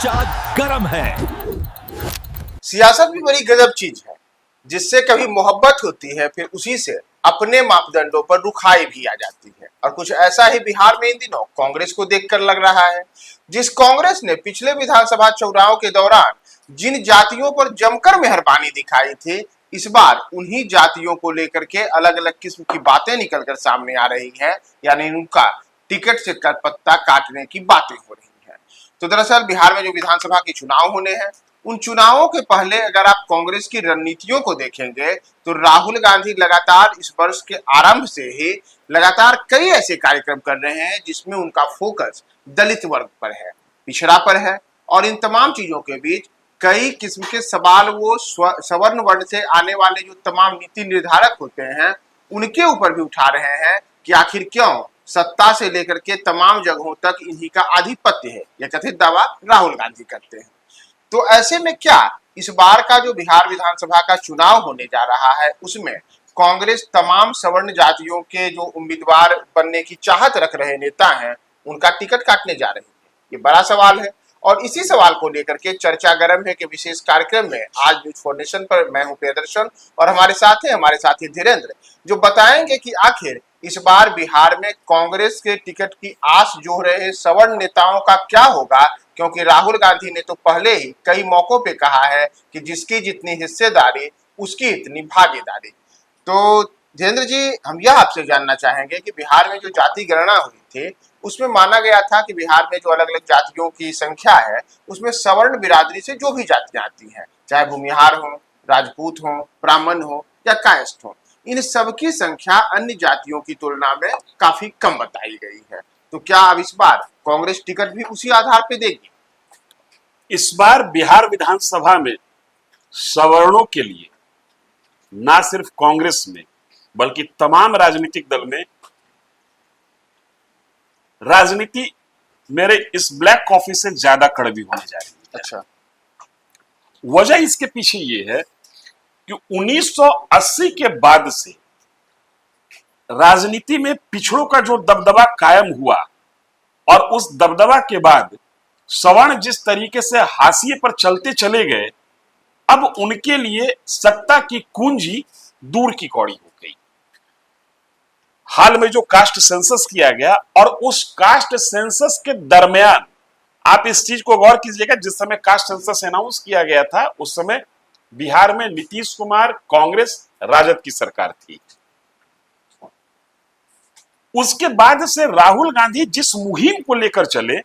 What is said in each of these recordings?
चर्चा गरम है। सियासत भी बड़ी गजब चीज है, जिससे कभी मोहब्बत होती है, फिर उसी से अपने मापदंडों पर रुखाई भी आ जाती है। और कुछ ऐसा ही बिहार में इन दिनों कांग्रेस को देखकर लग रहा है। जिस कांग्रेस ने पिछले विधानसभा चुनाव के दौरान जिन जातियों पर जमकर मेहरबानी दिखाई थी, इस बार उन्हीं जातियों को लेकर के अलग अलग किस्म की बातें निकलकर सामने आ रही हैं, यानी उनका टिकट से पत्ता काटने की बातें हो रही हैं। तो दरअसल बिहार में जो विधानसभा के चुनाव होने हैं, उन चुनावों के पहले अगर आप कांग्रेस की रणनीतियों को देखेंगे तो राहुल गांधी लगातार इस वर्ष के आरंभ से ही लगातार कई ऐसे कार्यक्रम कर रहे हैं जिसमें उनका फोकस दलित वर्ग पर है, पिछड़ा पर है। और इन तमाम चीजों के बीच कई किस्म के सवाल वो सवर्ण वर्ण से आने वाले जो तमाम नीति निर्धारक होते हैं उनके ऊपर भी उठा रहे हैं कि आखिर क्यों सत्ता से लेकर के तमाम जगहों तक इन्हीं का आधिपत्य है, यह कथित दावा राहुल गांधी करते हैं। तो ऐसे में क्या इस बार का जो बिहार विधानसभा का चुनाव होने जा रहा है, उसमें कांग्रेस तमाम सवर्ण जातियों के जो उम्मीदवार बनने की चाहत रख रहे नेता हैं, उनका टिकट काटने जा रही है? ये बड़ा सवाल है। और इसी सवाल को लेकर के चर्चा गरम है के विशेष कार्यक्रम में आज न्यूज फाउंडेशन पर मैं हूं प्रियदर्शन और हमारे साथी धीरेन्द्र, जो बताएंगे कि आखिर इस बार बिहार में कांग्रेस के टिकट की आस जो रहे सवर्ण नेताओं का क्या होगा, क्योंकि राहुल गांधी ने तो पहले ही कई मौकों पे कहा है कि जिसकी जितनी हिस्सेदारी उसकी इतनी भागीदारी। तो धीरेन्द्र जी, हम यह आपसे जानना चाहेंगे कि बिहार में जो जाति गणना हुई थी उसमें माना गया था कि बिहार में जो अलग अलग जातियों की संख्या है उसमें सवर्ण बिरादरी से जो भी जातियां आती हैं, चाहे भूमिहार हो, राजपूत हो, ब्राह्मण हो या कायस्थ हो, इन सबकी संख्या अन्य जातियों की तुलना में काफी कम बताई गई है। तो क्या अब इस बार कांग्रेस टिकट भी उसी आधार पर देगी? इस बार बिहार विधानसभा में सवर्णों के लिए ना सिर्फ कांग्रेस में बल्कि तमाम राजनीतिक दल में राजनीति मेरे इस ब्लैक कॉफी से ज्यादा कड़वी होने जा रही है। अच्छा, वजह इसके पीछे ये है कि 1980 के बाद से राजनीति में पिछड़ों का जो दबदबा कायम हुआ और उस दबदबा के बाद सवर्ण जिस तरीके से हाशिए पर चलते चले गए, अब उनके लिए सत्ता की कुंजी दूर की कौड़ी हो गई। हाल में जो कास्ट सेंसस किया गया और उस कास्ट सेंसस के दरमियान आप इस चीज को गौर कीजिएगा, जिस समय कास्ट सेंसस अनाउंस किया गया था उस समय बिहार में नीतीश कुमार, कांग्रेस, राजद की सरकार थी। उसके बाद से राहुल गांधी जिस मुहिम को लेकर चले,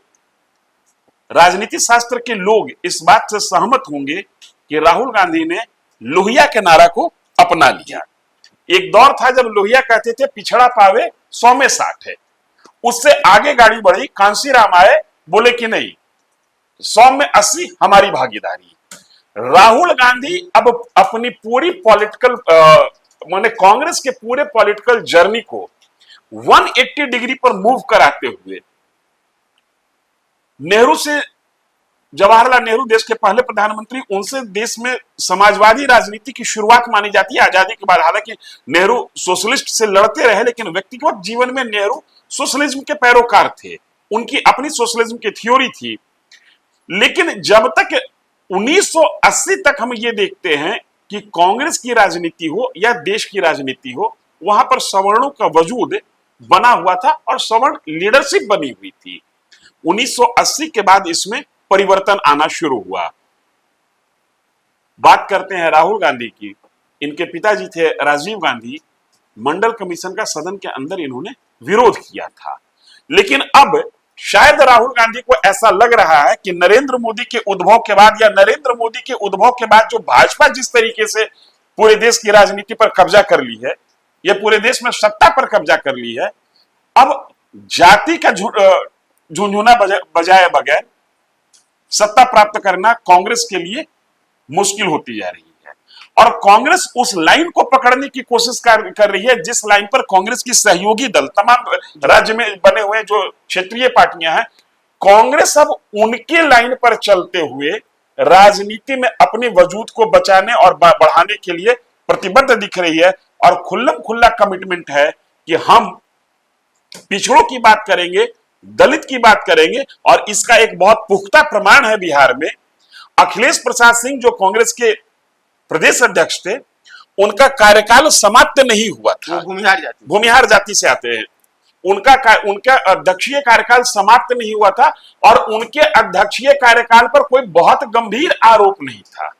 राजनीति शास्त्र के लोग इस बात से सहमत होंगे कि राहुल गांधी ने लोहिया के नारा को अपना लिया। एक दौर था जब लोहिया कहते थे पिछड़ा पावे 100 में 60 है, उससे आगे गाड़ी बढ़ी, कांशीराम आए, बोले कि नहीं 100 में 80 हमारी भागीदारी। राहुल गांधी अब अपनी पूरी पॉलिटिकल माने कांग्रेस के पूरे पॉलिटिकल जर्नी को 180 डिग्री पर मूव कराते हुए, नेहरू से, जवाहरलाल नेहरू देश के पहले प्रधानमंत्री, उनसे देश में समाजवादी राजनीति की शुरुआत मानी जाती है आजादी के बाद। हालांकि नेहरू सोशलिस्ट से लड़ते रहे, लेकिन व्यक्तिगत जीवन में नेहरू सोशलिज्म के पैरोकार थे, उनकी अपनी सोशलिज्म की थ्योरी थी। लेकिन जब तक 1980 तक हम ये देखते हैं कि कांग्रेस की राजनीति हो या देश की राजनीति हो, वहां पर सवर्णों का वजूद बना हुआ था और सवर्ण लीडरशिप बनी हुई थी। 1980 के बाद इसमें परिवर्तन आना शुरू हुआ। बात करते हैं राहुल गांधी की। इनके पिताजी थे राजीव गांधी, मंडल कमीशन का सदन के अंदर इन्होंने विरोध किया था। लेकिन अब शायद राहुल गांधी को ऐसा लग रहा है कि नरेंद्र मोदी के उद्भव के बाद या नरेंद्र मोदी के उद्भव के बाद जो भाजपा जिस तरीके से पूरे देश की राजनीति पर कब्जा कर ली है, या पूरे देश में सत्ता पर कब्जा कर ली है, अब जाति का झुंझुना बजाए बगैर सत्ता प्राप्त करना कांग्रेस के लिए मुश्किल होती जा रही है। और कांग्रेस उस लाइन को पकड़ने की कोशिश कर रही है जिस लाइन पर कांग्रेस की सहयोगी दल तमाम राज्य में बने हुए जो क्षेत्रीय पार्टियां हैं, कांग्रेस अब उनके लाइन पर चलते हुए राजनीति में अपने वजूद को बचाने और बढ़ाने के लिए प्रतिबद्ध दिख रही है और खुल्लम खुल्ला कमिटमेंट है कि हम पिछड़ों की बात करेंगे दलित की बात करेंगे, और इसका एक बहुत पुख्ता प्रमाण है बिहार में, अखिलेश प्रसाद सिंह जो कांग्रेस के प्रदेश अध्यक्ष थे, उनका कार्यकाल समाप्त नहीं हुआ था। वो भूमिहार जाति से आते हैं। उनका अध्यक्षीय कार्यकाल समाप्त नहीं हुआ था, और उनके अध्यक्षीय कार्यकाल पर कोई बहुत गंभीर आरोप नहीं था।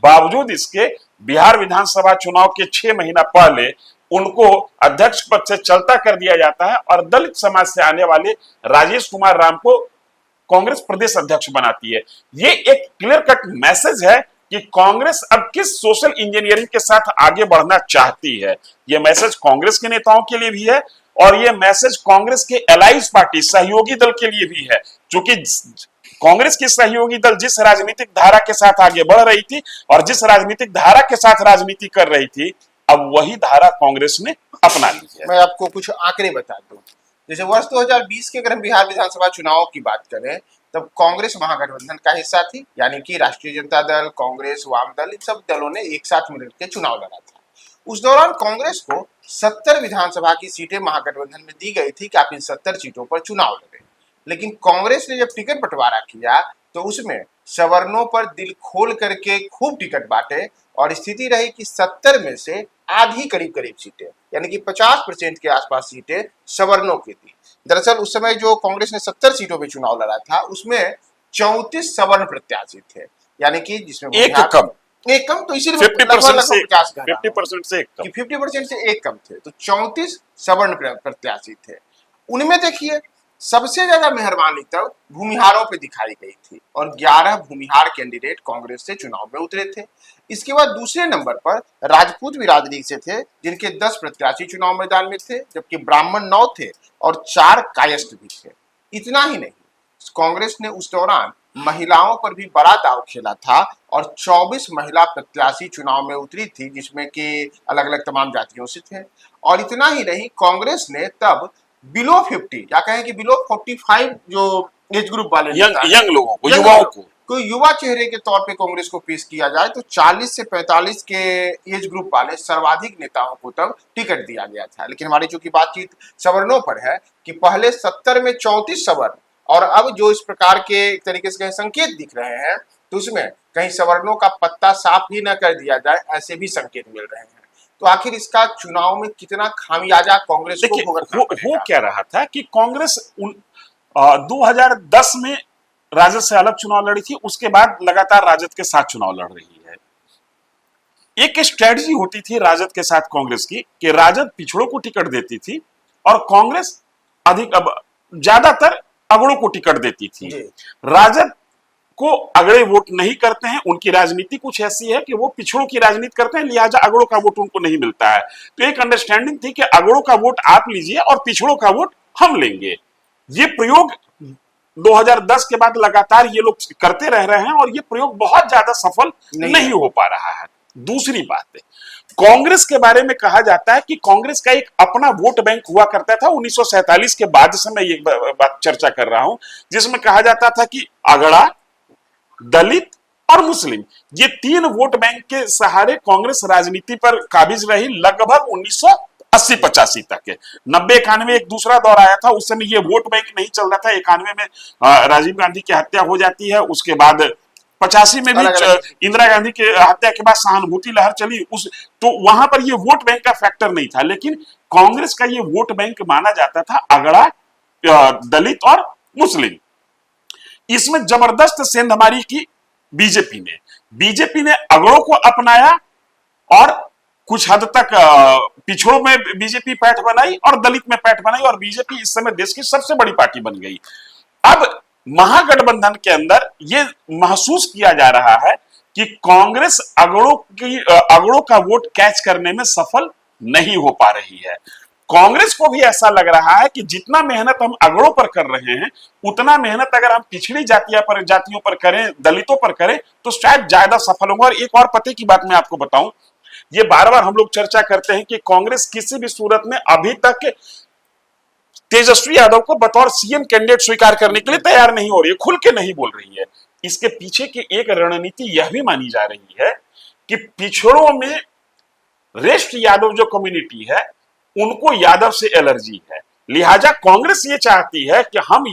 बावजूद इसके बिहार विधानसभा चुनाव के 6 महीना पहले उनको अध्यक्ष पद से चलता कर दिया जाता है, और दलित समाज से आने वाले राजेश कुमार राम को कांग्रेस प्रदेश अध्यक्ष बनाती है। ये एक क्लियर कट मैसेज है कि कांग्रेस अब किस सोशल इंजीनियरिंग के साथ आगे बढ़ना चाहती है। यह मैसेज कांग्रेस के नेताओं के लिए भी है, और यह मैसेज कांग्रेस के एलाइज पार्टी सहयोगी दल के लिए भी है, क्योंकि कांग्रेस की सहयोगी दल जिस राजनीतिक धारा के साथ आगे बढ़ रही थी और जिस राजनीतिक धारा के साथ राजनीति कर रही थी, अब वही धारा कांग्रेस ने अपना ली है। मैं आपको कुछ आंकड़े बता दूं। जैसे वर्ष 2020 के अगर हम बिहार विधानसभा चुनाव की बात करें, तब कांग्रेस महागठबंधन का हिस्सा थी, यानी कि राष्ट्रीय जनता दल, कांग्रेस, वाम दल, इन सब दलों ने एक साथ मिलकर के चुनाव लड़ा था। उस दौरान कांग्रेस को 70 विधानसभा की सीटें महागठबंधन में दी गई थी कि आप इन 70 सीटों पर चुनाव लड़ें। लेकिन कांग्रेस ने जब टिकट बंटवारा किया तो उसमें सवर्णों पर दिल खोल करके खूब टिकट बांटे, और स्थिति रही कि 70 में से आधी करीब करीब सीटें, यानी कि 50% के आसपास सीटें सवर्णों की थी। दरअसल उस समय जो कांग्रेस ने 70 सीटों पे चुनाव लड़ा था, उसमें 34 सवर्ण प्रत्याशी थे, यानी कि जिसमें एक कम तो इसीलिए 50% से 50% से एक कम, 50% से एक कम थे, तो 34 सवर्ण प्रत्याशी थे। उनमें देखिए सबसे ज्यादा मेहरबानी तब भूमिहारों पे दिखाई गई थी, और 11 भूमिहार कैंडिडेट कांग्रेस से चुनाव में उतरे थे। इसके बाद दूसरे नंबर पर राजपूत बिरादरी से थे, जिनके 10 प्रत्याशी चुनाव मैदान में थे, जबकि ब्राह्मण 9 थे और 4 कायस्थ भी थे। इतना ही नहीं, कांग्रेस ने उस दौरान महिलाओं पर भी बड़ा दांव खेला था, और 24 महिला प्रत्याशी चुनाव में उतरी थी, जिसमें कि अलग अलग तमाम जातियों से थे। और इतना ही नहीं, कांग्रेस ने तब बिलो 50 या कहें कि बिलो 45 जो एज ग्रुप वाले यंग लोगों को, युवाओं को, कोई युवा चेहरे के तौर पे कांग्रेस को पेश किया जाए, तो 40 से 45 के एज ग्रुप वाले सर्वाधिक नेताओं को तब टिकट दिया गया था। लेकिन हमारी चूंकि बातचीत सवर्णों पर है कि पहले 70 में 34 सवर्ण, और अब जो इस प्रकार के एक तरीके से संकेत दिख रहे हैं, तो उसमें कहीं सवर्णों का पत्ता साफ ही न कर दिया जाए, ऐसे भी संकेत मिल रहे हैं। तो आखिर इसका चुनाव में कितना खामियाजा कांग्रेस को भुगतना पड़ेगा? वो क्या रहा था कि कांग्रेस 2010 में राजद से अलग चुनाव लड़ी थी, उसके बाद लगातार राजद के साथ चुनाव लड़ रही है। एक स्ट्रेटजी होती थी राजद के साथ कांग्रेस की कि राजद पिछड़ों को टिकट देती थी और कांग्रेस ज्यादातर अगड़ों को टिकट देती थी। राजद को अगड़े वोट नहीं करते हैं, उनकी राजनीति कुछ ऐसी है कि वो पिछड़ों की राजनीति करते हैं, लिहाजा अगड़ों का वोट उनको नहीं मिलता है। तो एक अंडरस्टैंडिंग थी कि अगड़ों का वोट आप लीजिए और पिछड़ों का वोट हम लेंगे। ये प्रयोग 2010 के बाद लगातार ये लोग करते रह रहे हैं, और ये प्रयोग बहुत ज्यादा सफल नहीं हो पा रहा है। दूसरी बात है, कांग्रेस के बारे में कहा जाता है कि कांग्रेस का एक अपना वोट बैंक हुआ करता था 1947 के बाद से। मैं ये बात चर्चा कर रहा हूं, जिसमें कहा जाता था कि अगड़ा, दलित और मुस्लिम, ये 3 वोट बैंक के सहारे कांग्रेस राजनीति पर काबिज रही लगभग 1980-85 तक के। 90-91 एक दूसरा दौर आया था, उस समय ये वोट बैंक नहीं चल रहा था। 91 में राजीव गांधी की हत्या हो जाती है, उसके बाद 85 में भी इंदिरा गांधी की हत्या के बाद सहानुभूति लहर चली, तो वहां पर ये वोट बैंक का फैक्टर नहीं था। लेकिन कांग्रेस का ये वोट बैंक माना जाता था अगड़ा, दलित और मुस्लिम। इसमें जबरदस्त सेंधमारी की बीजेपी ने अगड़ों को अपनाया, और कुछ हद तक पिछड़ों में बीजेपी पैठ बनाई और दलित में पैठ बनाई, और बीजेपी इस समय देश की सबसे बड़ी पार्टी बन गई। अब महागठबंधन के अंदर यह महसूस किया जा रहा है कि कांग्रेस अगड़ों का वोट कैच करने में सफल नहीं हो पा रही है। कांग्रेस को भी ऐसा लग रहा है कि जितना मेहनत हम अगड़ों पर कर रहे हैं, उतना मेहनत अगर हम पिछड़ी जातियों पर करें, दलितों पर करें, तो शायद ज्यादा सफल होंगे। और एक और पते की बात मैं आपको बताऊं, ये बार बार हम लोग चर्चा करते हैं कि कांग्रेस किसी भी सूरत में अभी तक तेजस्वी यादव को बतौर सीएम कैंडिडेट स्वीकार करने के लिए तैयार नहीं हो रही है, खुल के नहीं बोल रही है। इसके पीछे की एक रणनीति यह भी मानी जा रही है कि पिछड़ों में रेस्ट यादव जो कम्युनिटी है, उनको यादव से एलर्जी है, लिहाजा कांग्रेस ये चाहती है कि हम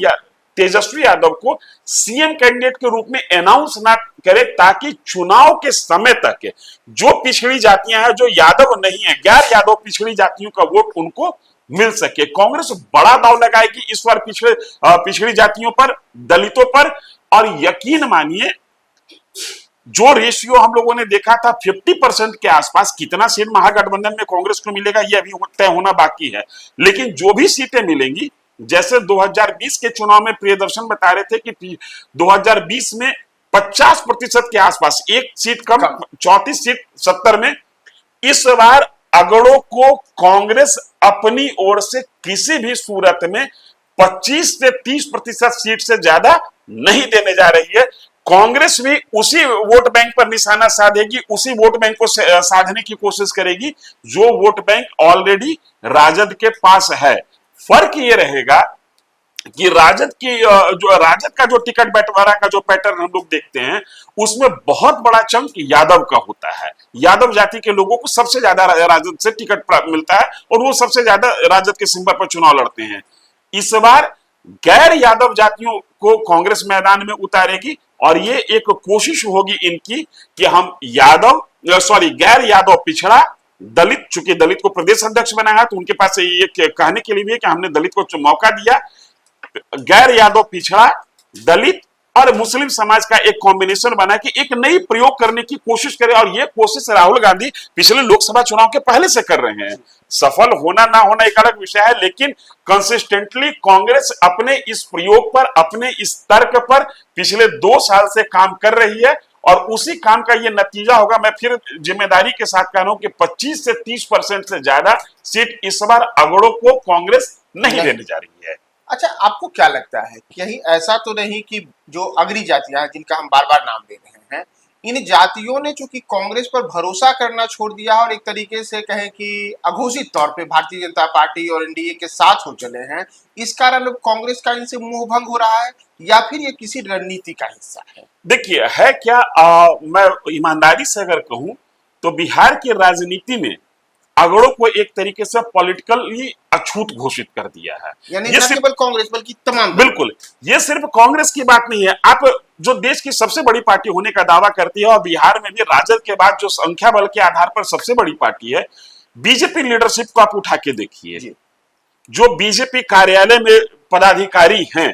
तेजस्वी यादव को सीएम कैंडिडेट के रूप में अनाउंस ना करे, ताकि चुनाव के समय तक जो पिछड़ी जातियां हैं, जो यादव नहीं है, गैर यादव पिछड़ी जातियों का वोट उनको मिल सके। कांग्रेस बड़ा दांव लगाएगी इस बार पिछड़ी जातियों पर, दलितों पर। और यकीन मानिए, जो रेशियो हम लोगों ने देखा था 50% के आसपास, कितना सीट महागठबंधन में कांग्रेस को मिलेगा ये अभी तय होना बाकी है, लेकिन जो भी सीटें मिलेंगी, जैसे 2020 के चुनाव में प्रियदर्शन बता रहे थे कि 2020 में 50% के आसपास, एक सीट कम, 34 सीट 70 में। इस बार अगड़ों को कांग्रेस अपनी ओर से किसी भी सूरत में 25 से 30% सीट से ज्यादा नहीं देने जा रही है। कांग्रेस भी उसी वोट बैंक पर निशाना साधेगी, उसी वोट बैंक को साधने की कोशिश करेगी जो वोट बैंक ऑलरेडी राजद के पास है। फर्क ये रहेगा कि राजद का जो टिकट बंटवारा का जो पैटर्न हम लोग देखते हैं, उसमें बहुत बड़ा चंक यादव का होता है। यादव जाति के लोगों को सबसे ज्यादा राजद से टिकट मिलता है और वो सबसे ज्यादा राजद के सिंबल पर चुनाव लड़ते हैं। इस बार गैर यादव जातियों को कांग्रेस मैदान में उतारेगी और ये एक कोशिश होगी इनकी कि हम गैर यादव पिछड़ा दलित, चूंकि दलित को प्रदेश अध्यक्ष बनाया तो उनके पास ये कहने के लिए भी है कि हमने दलित को मौका दिया। गैर यादव पिछड़ा, दलित और मुस्लिम समाज का एक कॉम्बिनेशन बना कि एक नई प्रयोग करने की कोशिश करे। और ये कोशिश राहुल गांधी पिछले लोकसभा चुनाव के पहले से कर रहे हैं। सफल होना ना होना एक अलग विषय है, लेकिन कंसिस्टेंटली कांग्रेस अपने इस प्रयोग पर, अपने इस तर्क पर पिछले 2 साल से काम कर रही है और उसी काम का ये नतीजा होगा। मैं फिर जिम्मेदारी के साथ कह रहा हूं कि 25 से 30% से ज्यादा सीट इस बार अगड़ों को कांग्रेस नहीं देने जा रही है। अच्छा, आपको क्या लगता है, कहीं ऐसा तो नहीं कि जो अगड़ी जातियां हैं, जिनका हम बार बार नाम ले रहे हैं, इन जातियों ने चूंकि कांग्रेस पर भरोसा करना छोड़ दिया और एक तरीके से कहें कि अघोषित तौर पे भारतीय जनता पार्टी और एनडीए के साथ हो चले हैं, इस कारण अब कांग्रेस का इनसे मोह भंग हो रहा है, या फिर ये किसी रणनीति का हिस्सा है? देखिए, है क्या, मैं ईमानदारी से अगर कहूं तो बिहार की राजनीति में अगड़ों को एक तरीके से पॉलिटिकली अछूत घोषित कर दिया है। यानी न केवल कांग्रेस बल्कि तमाम, बिल्कुल, ये सिर्फ कांग्रेस की बात नहीं है। आप जो देश की सबसे बड़ी पार्टी होने का दावा करती है और बिहार में भी राजद के बाद जो संख्या बल के आधार पर सबसे बड़ी पार्टी है, बीजेपी लीडरशिप को आप उठा के देखिए। जो बीजेपी कार्यालय में पदाधिकारी हैं,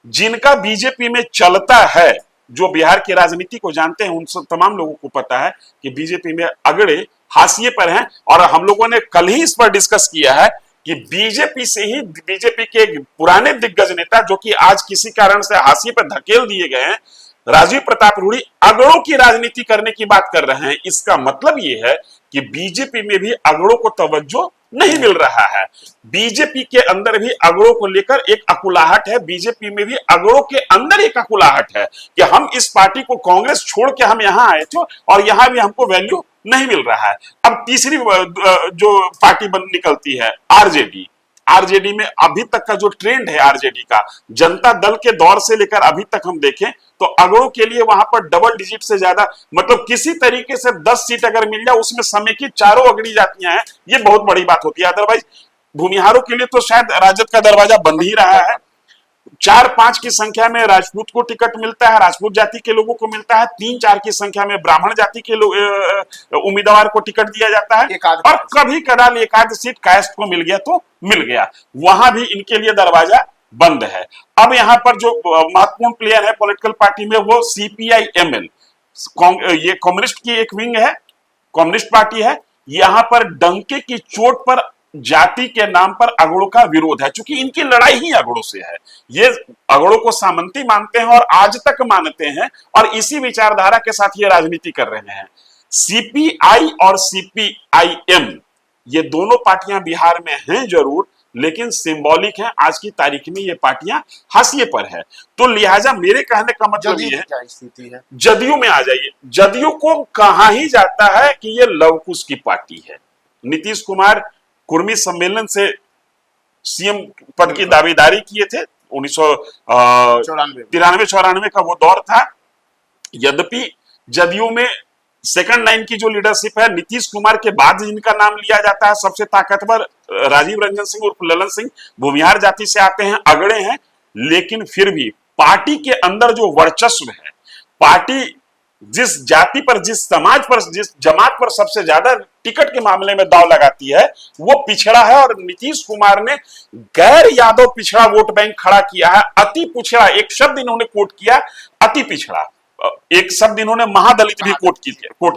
जिनका बीजेपी में चलता है, जो बिहार की राजनीति को जानते हैं, उन सब तमाम लोगों को पता है कि बीजेपी में अगड़े हाशिए पर हैं। और हम लोगों ने कल ही इस पर डिस्कस किया है कि बीजेपी से ही, बीजेपी के पुराने दिग्गज नेता जो कि आज किसी कारण से हाशिए पर धकेल दिए गए हैं, राजीव प्रताप रूढ़ी, अगड़ों की राजनीति करने की बात कर रहे हैं। इसका मतलब ये है कि बीजेपी में भी अगड़ों को तवज्जो नहीं मिल रहा है। बीजेपी के अंदर भी अगड़ों को लेकर एक अकुलाहट है, बीजेपी में भी अगड़ों के अंदर एक अकुलाहट है कि हम इस पार्टी को, कांग्रेस छोड़ के हम यहां आए थे और यहां भी हमको वैल्यू नहीं मिल रहा है। अब तीसरी जो पार्टी निकलती है, आरजेडी। आरजेडी में अभी तक का जो ट्रेंड है आरजेडी का, जनता दल के दौर से लेकर अभी तक हम देखें तो अगड़ों के लिए वहां पर डबल डिजिट से ज्यादा, मतलब किसी तरीके से 10 सीट अगर मिल जाए उसमें समेकित चारों अगड़ी जातियां हैं, ये बहुत बड़ी बात होती है। अदरवाइज भूमिहारों के लिए तो शायद राजद का दरवाजा बंद ही रहा है। 4-5 की संख्या में राजपूत को टिकट मिलता है, राजपूत जाति के लोगों को मिलता है। 3-4 की संख्या में ब्राह्मण जाति के उम्मीदवार को टिकट दिया जाता है और कभी कदाल एक आध सीट कास्ट को मिल गया तो मिल गया, वहां भी इनके लिए दरवाजा बंद है। अब यहां पर जो महत्वपूर्ण प्लेयर है पॉलिटिकल पार्टी में, वो CPI-ML, ये कम्युनिस्ट की एक विंग है, कम्युनिस्ट पार्टी है। यहां पर डंके की चोट पर जाति के नाम पर अगड़ों का विरोध है, क्योंकि इनकी लड़ाई ही अगड़ों से है। ये अगड़ों को सामंती मानते हैं और आज तक मानते हैं और इसी विचारधारा के साथ ये राजनीति कर रहे हैं। CPI और CPI-M, ये दोनों पार्टियां बिहार में हैं जरूर, लेकिन सिंबॉलिक है। आज की तारीख में ये पार्टियां हाशिए पर है। तो लिहाजा मेरे कहने का मतलब ये है, जदयू में आ जाइए। जदयू को कहा ही जाता है कि ये लवकुश की पार्टी है। नीतीश कुमार कुर्मी सम्मेलन से सीएम पद की दावेदारी किए थे, 1993-94 का वो दौर था। यद्यपि जदयू में सेकंड लाइन की जो लीडरशिप है, नीतीश कुमार के बाद जिनका नाम लिया जाता है सबसे ताकतवर, राजीव रंजन सिंह उर्फ ललन सिंह, भूमिहार जाति से आते हैं, अगड़े हैं, लेकिन फिर भी पार्टी के अंदर जो वर्चस्व है, पार्टी जिस जाति पर, जिस समाज पर, जिस जमात पर सबसे ज्यादा टिकट के मामले में दांव लगाती है, वो पिछड़ा है। और नीतीश कुमार ने गैर यादव पिछड़ा वोट बैंक खड़ा किया है, अति पिछड़ा, एक शब्द इन्होंने कोट किया, अति पिछड़ा, एक शब्द इन्होंने महादलित भी कोट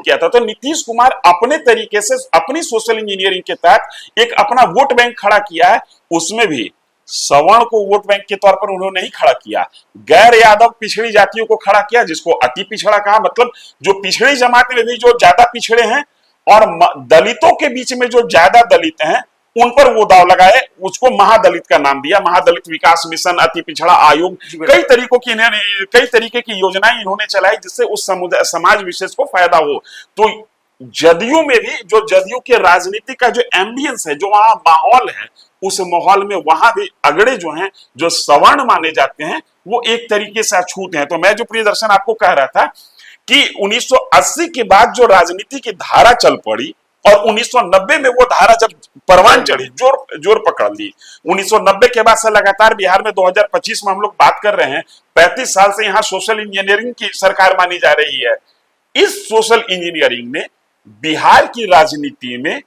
किया था। तो नीतीश कुमार अपने तरीके से अपनी सोशल इंजीनियरिंग के तहत एक अपना वोट बैंक खड़ा किया है, उसमें भी सवर्ण को वोट बैंक के तौर पर उन्होंने नहीं खड़ा किया, गैर यादव पिछड़ी जातियों को खड़ा किया, जिसको अति पिछड़ा कहा। मतलब जो पिछड़ी जमात में भी जो ज्यादा पिछड़े हैं और दलितों के बीच में जो ज्यादा दलित हैं, उन पर वो दाव लगाए, उसको महादलित का नाम दिया, महादलित विकास मिशन, अति पिछड़ा आयोग, कई तरीके की योजनाएं इन्होंने चलाई जिससे उस समुदाय समाज विशेष को फायदा हो। तो जदयू में भी, जो जदयू के राजनीति का जो एम्बियंस है, जो वहां माहौल है, उस माहौल में वहां भी अगड़े जो हैं, जो सवर्ण माने जाते हैं, वो एक तरीके से अछूत हैं। तो मैं जो प्रियदर्शन आपको कह रहा था कि 1980 के बाद जो राजनीति की धारा चल पड़ी और 1990 में वो धारा जब परवान चढ़ी, जोर पकड़ ली, 1990 के बाद से लगातार बिहार में 2025 में हम लोग बात कर रहे हैं, 35 साल से यहाँ सोशल इंजीनियरिंग की सरकार मानी जा रही है। इस सोशल इंजीनियरिंग ने बिहार की राजनीति में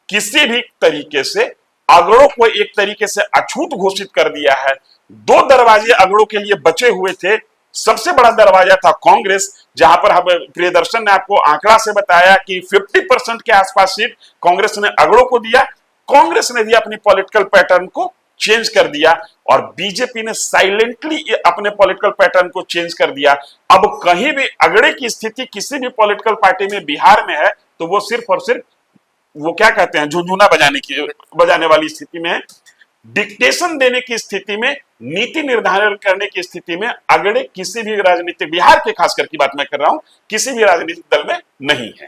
किसी भी तरीके से अगड़ों को एक तरीके से अछूत घोषित कर दिया है। दो दरवाजे अगड़ों के लिए बचे हुए थे। सबसे बड़ा दरवाजा था कांग्रेस, जहां पर हम प्रियदर्शन ने आपको आंकड़ा से बताया कि 50% के आसपास सीट कांग्रेस ने अगड़ों को दिया। कांग्रेस ने भी अपनी पॉलिटिकल पैटर्न को चेंज कर दिया और बीजेपी ने साइलेंटली अपने पॉलिटिकल पैटर्न को चेंज कर दिया। अब कहीं भी अगड़े की स्थिति किसी भी पॉलिटिकल पार्टी में बिहार में है तो वो सिर्फ और सिर्फ, वो क्या कहते हैं, झुनझुना बजाने वाली स्थिति में, डिक्टेशन देने की स्थिति में, नीति निर्धारण करने की स्थिति में अगड़े किसी भी राजनीतिक, बिहार के खासकर की बात मैं कर रहा हूं, किसी भी राजनीतिक दल में नहीं है।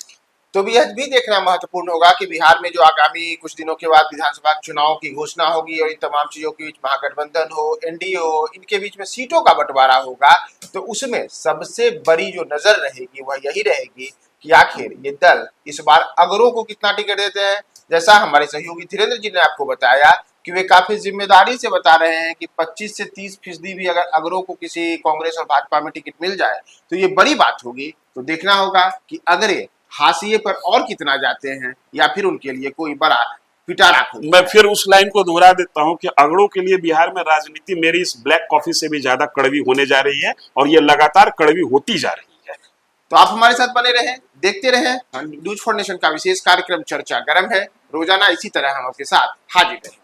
तो यह भी देखना महत्वपूर्ण होगा कि बिहार में जो आगामी कुछ दिनों के बाद विधानसभा चुनाव की घोषणा होगी और इन तमाम चीजों के बीच महागठबंधन हो, एनडीए हो, इनके बीच में सीटों का बंटवारा होगा, तो उसमें सबसे बड़ी जो नजर रहेगी वह यही रहेगी कि आखिर ये दल इस बार अगरों को कितना टिकट देते हैं। जैसा हमारे सहयोगी धीरेन्द्र जी ने आपको बताया कि वे काफी जिम्मेदारी से बता रहे हैं कि 25 से 30% भी अगर अगरों को किसी कांग्रेस और भाजपा में टिकट मिल जाए तो ये बड़ी बात होगी। तो देखना होगा कि अगरे हाशिए पर और कितना जाते हैं या फिर उनके लिए कोई बड़ा पिटारा। मैं फिर उस लाइन को दोहरा देता हूं कि अगड़ों के लिए बिहार में राजनीति मेरी इस ब्लैक कॉफी से भी ज्यादा कड़वी होने जा रही है और ये लगातार कड़वी होती जा रही है। तो आप हमारे साथ बने रहें, देखते रहें। न्यूज फॉर नेशन का विशेष कार्यक्रम चर्चा गरम है, रोजाना इसी तरह हम आपके साथ हाजिर रहें।